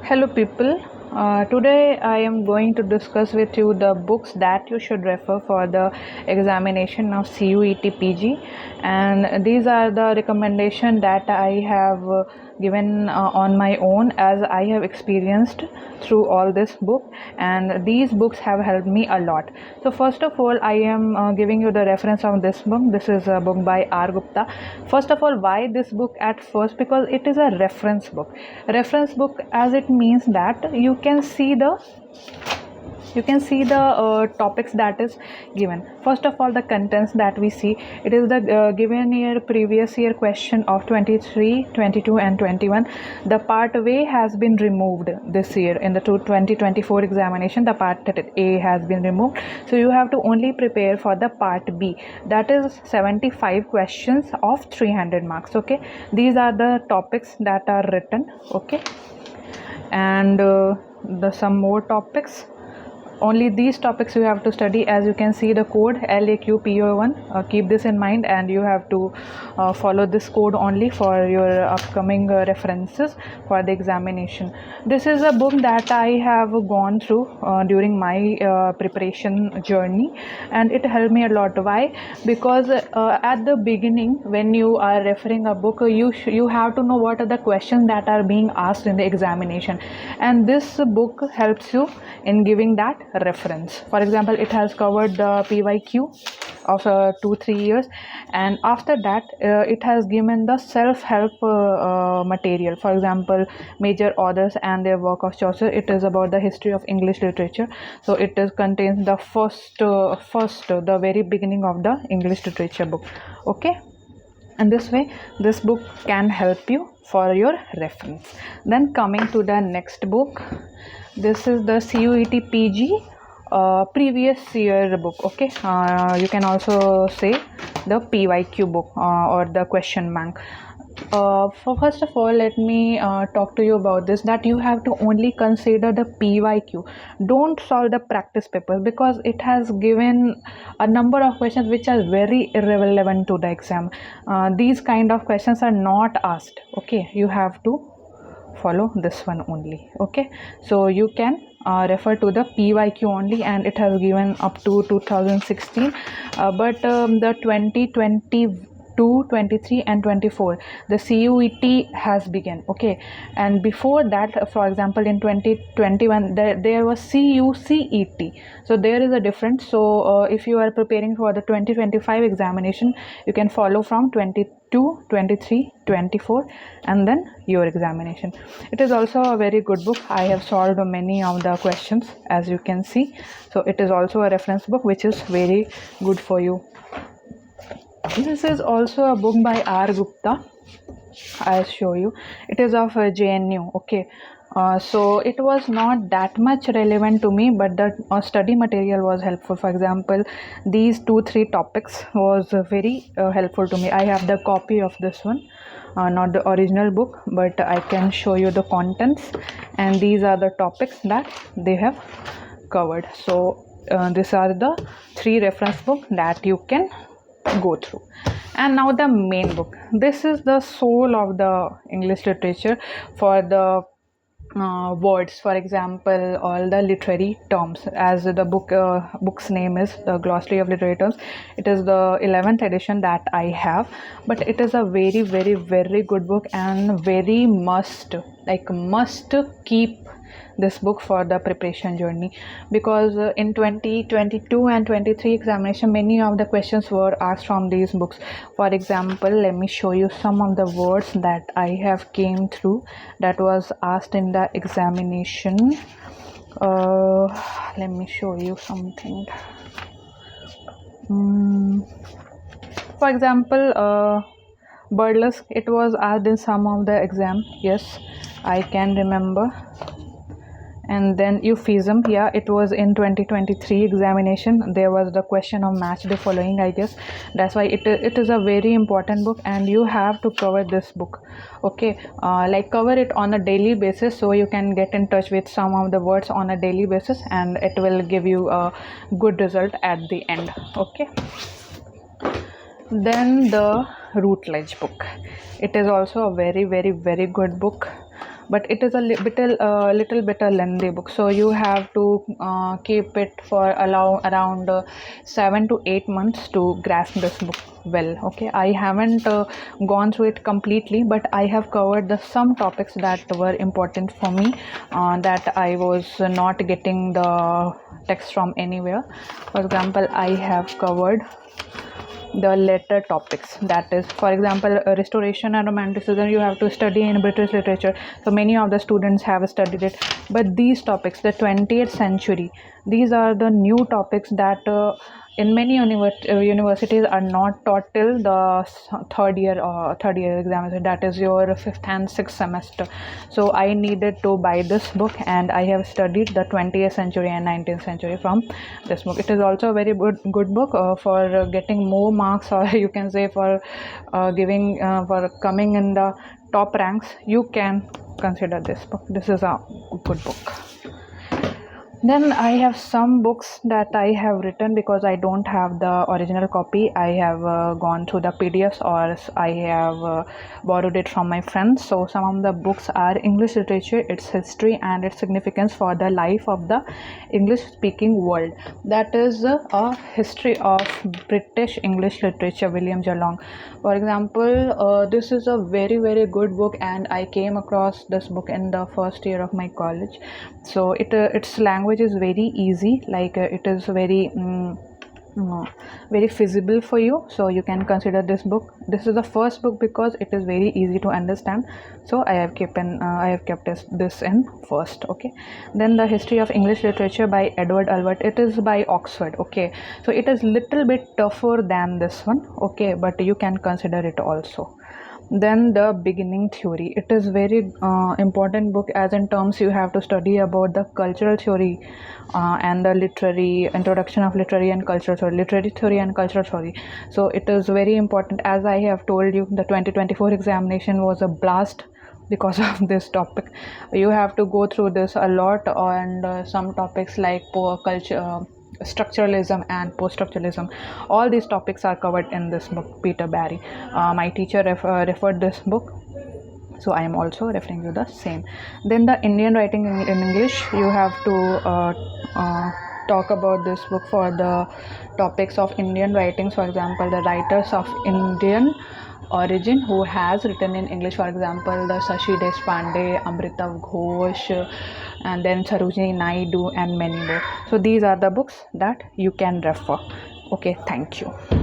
Hello, people. Today I am going to discuss with you the books that you should refer for the examination of CUET PG, and these are the recommendation that I have given on my own, as I have experienced through all this book, and these books have helped me a lot. So first of all, I am giving you the reference of this book. This is a book by R. Gupta. First of all, why this book at first? Because it is a reference book. Reference book, as it means that you can see the topics that is given. First of all, the contents that we see, it is the given year previous year question of 23, 22 and 21. The part A has been removed this year in the 2024 examination. The part A has been removed, so you have to only prepare for the part B, that is 75 questions of 300 marks. Okay, these are the topics that are written. Okay, and some more topics. Only these topics you have to study. As you can see the code LAQPO1, keep this in mind, and you have to follow this code only for your upcoming references for the examination. This is a book that I have gone through during my preparation journey, and it helped me a lot. Why? Because at the beginning, when you are referring a book, you have to know what are the questions that are being asked in the examination, and this book helps you in giving that reference. For example, it has covered the PYQ of 2-3 years, and after that it has given the self-help material. For example, major authors and their work of Chaucer. It is about the history of English literature, so it contains the the very beginning of the English literature book. Okay, and this way this book can help you for your reference. Then coming to the next book, this is the CUET PG previous year book. Okay, you can also say the PYQ book or the question bank. First of all, let me talk to you about this, that you have to only consider the PYQ. Don't solve the practice papers, because it has given a number of questions which are very irrelevant to the exam. These kind of questions are not asked. Okay, you have to follow this one only. Okay, so you can refer to the PYQ only, and it has given up to 2016, but the 2022, 23 and 24, the CUET has begun. Okay, and before that, for example, in 2021 there was CUCET, so there is a difference. So if you are preparing for the 2025 examination, you can follow from 22, 23, 24 and then your examination. It is also a very good book. I have solved many of the questions, as you can see. So it is also a reference book which is very good for you. This is also a book by R. Gupta. I'll show you. It is of JNU. Okay, so it was not that much relevant to me, but the study material was helpful. For example, these 2-3 topics was very helpful to me. I have the copy of this one, not the original book, but I can show you the contents, and these are the topics that they have covered. So these are the 3 reference books that you can go through. And now the main book. This is the soul of the English literature for the words. For example, all the literary terms, as the book's name is the Glossary of Literary Terms. It is the 11th edition that I have, but it is a very, very, very good book, and very must keep this book for the preparation journey, because in 2022 and 23 examination, many of the questions were asked from these books. For example, let me show you some of the words that I have came through that was asked in the examination. Let me show you something. For example, burlesque, it was asked in some of the exam. Yes, I can remember. And then euphemism, yeah, it was in 2023 examination. There was the question of match the following, I guess. That's why it is a very important book, and you have to cover this book. Okay, cover it on a daily basis, so you can get in touch with some of the words on a daily basis, and it will give you a good result at the end. Okay, then the routledge book. It is also a very, very, very good book. but it is a little bit a lengthy book, so you have to keep it for around 7 to 8 months to grasp this book well. Okay, I haven't gone through it completely, but I have covered the some topics that were important for me, that I was not getting the text from anywhere. For example, I have covered the later topics, that is, for example, restoration and romanticism you have to study in British literature, so many of the students have studied it. But these topics, the 20th century, these are the new topics that in many universities are not taught till the third year exam, that is your fifth and sixth semester. So I needed to buy this book, and I have studied the 20th century and 19th century from this book. It is also a very good book for getting more marks, or you can say for giving for coming in the top ranks. You can consider this book. This is a good book. Then I have some books that I have written because I don't have the original copy. I have gone through the PDFs, or I have borrowed it from my friends. So some of the books are English literature, its history and its significance for the life of the English speaking world. That is a history of British English literature, William Geelong. For example, this is a very good book, and I came across this book in the first year of my college. So its language is very easy, like it is very very feasible for you, so you can consider this book. This is the first book because it is very easy to understand, so I have kept this in first. Okay, then the history of English literature by Edward Albert. It is by Oxford. Okay, so it is little bit tougher than this one. Okay, but you can consider it also. Then the beginning theory. It is very important book, as in terms you have to study about the cultural theory and the literary introduction of literary and cultural theory, literary theory and cultural theory. So it is very important. As I have told you, the 2024 examination was a blast because of this topic. You have to go through this a lot, and some topics like poor culture, structuralism and post-structuralism, all these topics are covered in this book, Peter Barry. My teacher referred this book, so I am also referring to the same. Then the Indian writing in English, you have to talk about this book for the topics of Indian writings. For example, the writers of Indian origin who has written in English, for example, the Shashi Deshpande, Amrita Ghosh, and then Sarojini Naidu, and many more. So these are the books that you can refer. Okay, thank you.